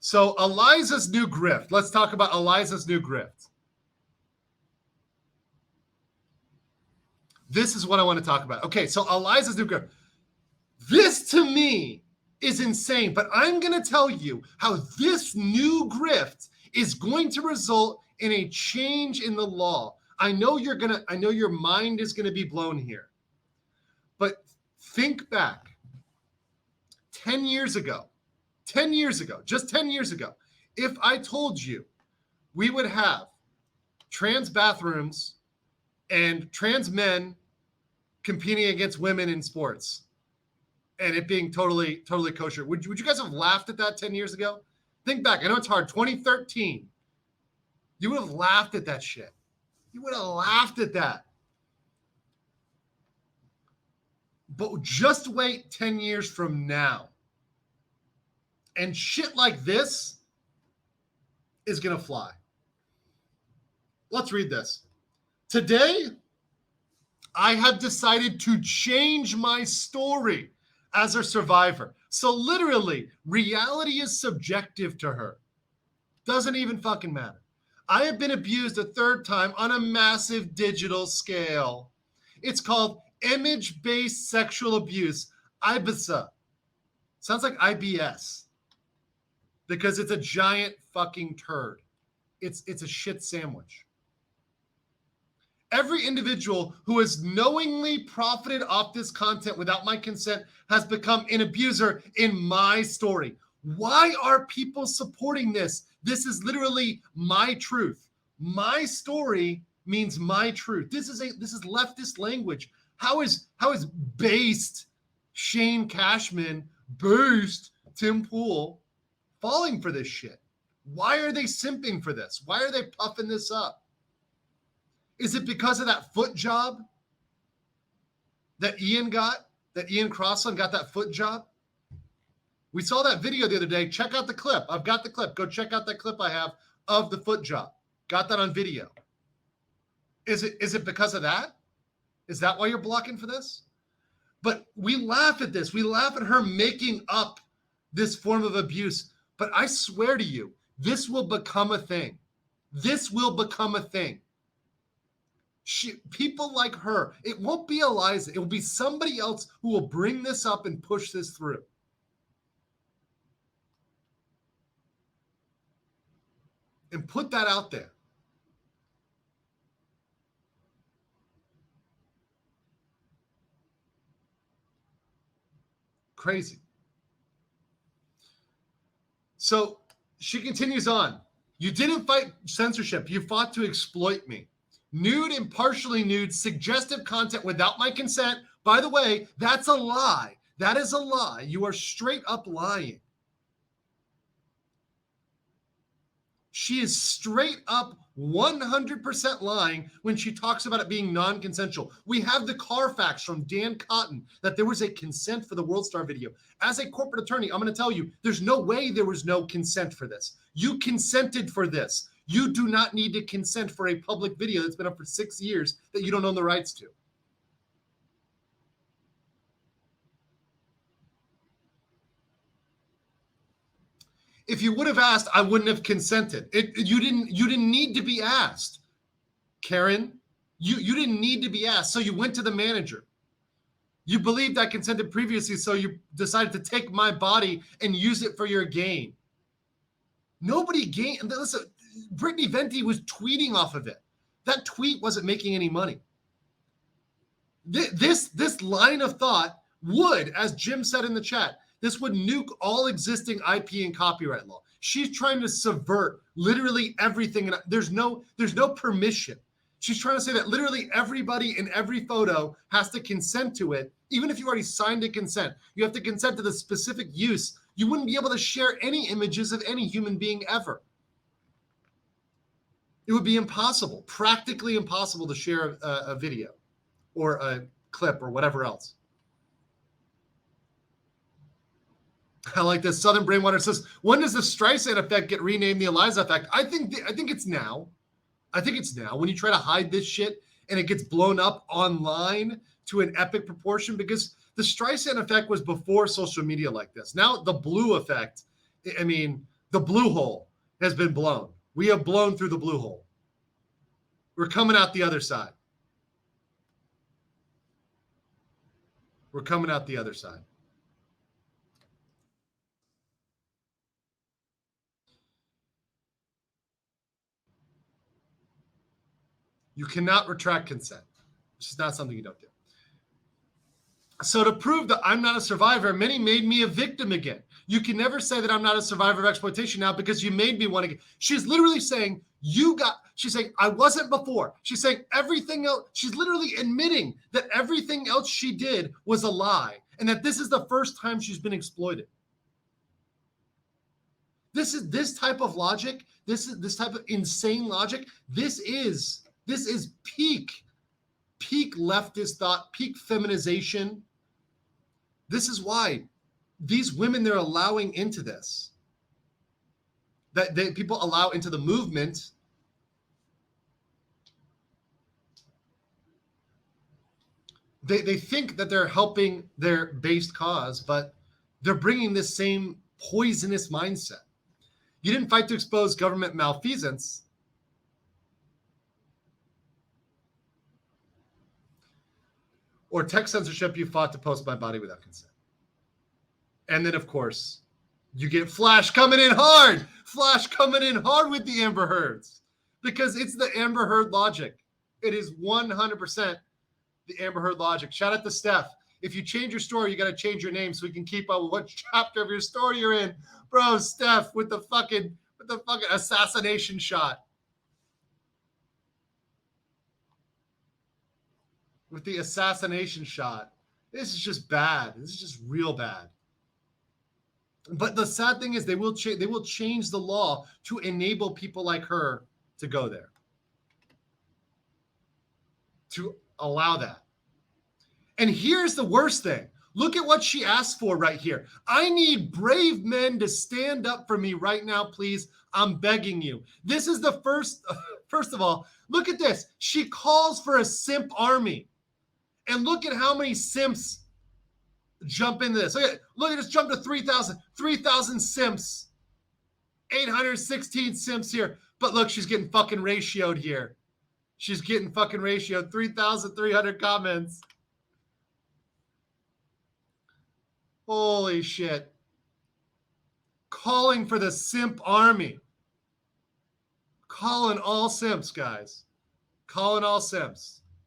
So Eliza's new grift. Let's talk about Eliza's new grift. This is what I want to talk about. Okay, so Eliza's new grift. This to me is insane, but I'm going to tell you how this new grift is going to result in a change in the law. I know your mind is going to be blown here. But think back 10 years ago, just 10 years ago, if I told you we would have trans bathrooms and trans men competing against women in sports and it being totally kosher, would you guys have laughed at that 10 years ago? Think back. I know it's hard. 2013. You would have laughed at that shit. You would have laughed at that. But just wait 10 years from now. And shit like this is going to fly. Let's read this. Today, I have decided to change my story as a survivor. So literally, reality is subjective to her. Doesn't even fucking matter. I have been abused a third time on a massive digital scale. It's called image-based sexual abuse, IBSA. Sounds like IBS because it's a giant fucking turd. It's a shit sandwich. Every individual who has knowingly profited off this content without my consent has become an abuser in my story. Why are people supporting this? This is literally my truth. My story means my truth. This is leftist language. How is based Shane Cashman, based Tim Pool falling for this shit? Why are they simping for this? Why are they puffing this up? Is it because of that foot job that Ian got? That Ian Crossland got that foot job? We saw that video the other day. Check out the clip. I've got the clip. Go check out that clip I have of the foot job. Got that on video. Is it because of that? Is that why you're blocking for this? But we laugh at this. We laugh at her making up this form of abuse. But I swear to you, this will become a thing. This will become a thing. People like her, it won't be Eliza. It will be somebody else who will bring this up and push this through. And put that out there. Crazy. So she continues on. You didn't fight censorship. You fought to exploit me. Nude and partially nude, suggestive content without my consent. By the way, that's a lie. That is a lie. You are straight up lying. She is straight up 100% lying when she talks about it being non-consensual. We have the Carfax from Dan Cotton that there was a consent for the World Star video. As a corporate attorney, I'm going to tell you, there's no way there was no consent for this. You consented for this. You do not need to consent for a public video that's been up for 6 years that you don't own the rights to. If you would have asked, I wouldn't have consented. You didn't need to be asked, Karen. You didn't need to be asked, so you went to the manager. You believed I consented previously, so you decided to take my body and use it for your gain. Nobody gained. Listen, Brittany Venti was tweeting off of it. That tweet wasn't making any money. This line of thought would, as Jim said in the chat, this would nuke all existing IP and copyright law. She's trying to subvert literally everything. And there's no permission. She's trying to say that literally everybody in every photo has to consent to it. Even if you already signed a consent, you have to consent to the specific use. You wouldn't be able to share any images of any human being ever. It would be impossible, practically impossible to share a video or a clip or whatever else. I like this. Southern Brainwater says, when does the Streisand effect get renamed the Eliza effect? I think it's now. I think it's now. When you try to hide this shit and it gets blown up online to an epic proportion, because the Streisand effect was before social media like this. Now the Bleu effect, I mean, The blue hole has been blown. We have blown through the blue hole. We're coming out the other side. We're coming out the other side. You cannot retract consent. It's just not something you don't do. So to prove that I'm not a survivor, many made me a victim again. You can never say that I'm not a survivor of exploitation now because you made me one again. She's literally saying, she's saying, I wasn't before. She's saying everything else. She's literally admitting that everything else she did was a lie and that this is the first time she's been exploited. This type of logic. This type of insane logic. This is peak leftist thought, peak feminization. This is why these women they're allowing into this, that people allow into the movement. They think that they're helping their based cause, but they're bringing this same poisonous mindset. You didn't fight to expose government malfeasance. Or tech censorship, you fought to post my body without consent. And then, of course, you get Flash coming in hard. Flash coming in hard with the Amber Heards. Because it's the Amber Heard logic. It is 100% the Amber Heard logic. Shout out to Steph. If you change your story, you got to change your name so we can keep up with what chapter of your story you're in. Bro, Steph with the fucking assassination shot. With the assassination shot. This is just bad. This is just real bad. But the sad thing is they will change the law to enable people like her to go there. To allow that. And here's the worst thing. Look at what she asked for right here. I need brave men to stand up for me right now, please. I'm begging you. This is the first of all, look at this. She calls for a simp army. And look at how many simps jump into this. Look at this, jump to 3,000. 3,000 simps. 816 simps here. But look, she's getting fucking ratioed here. She's getting fucking ratioed. 3,300 comments. Holy shit. Calling for the simp army. Calling all simps, guys. Calling all simps.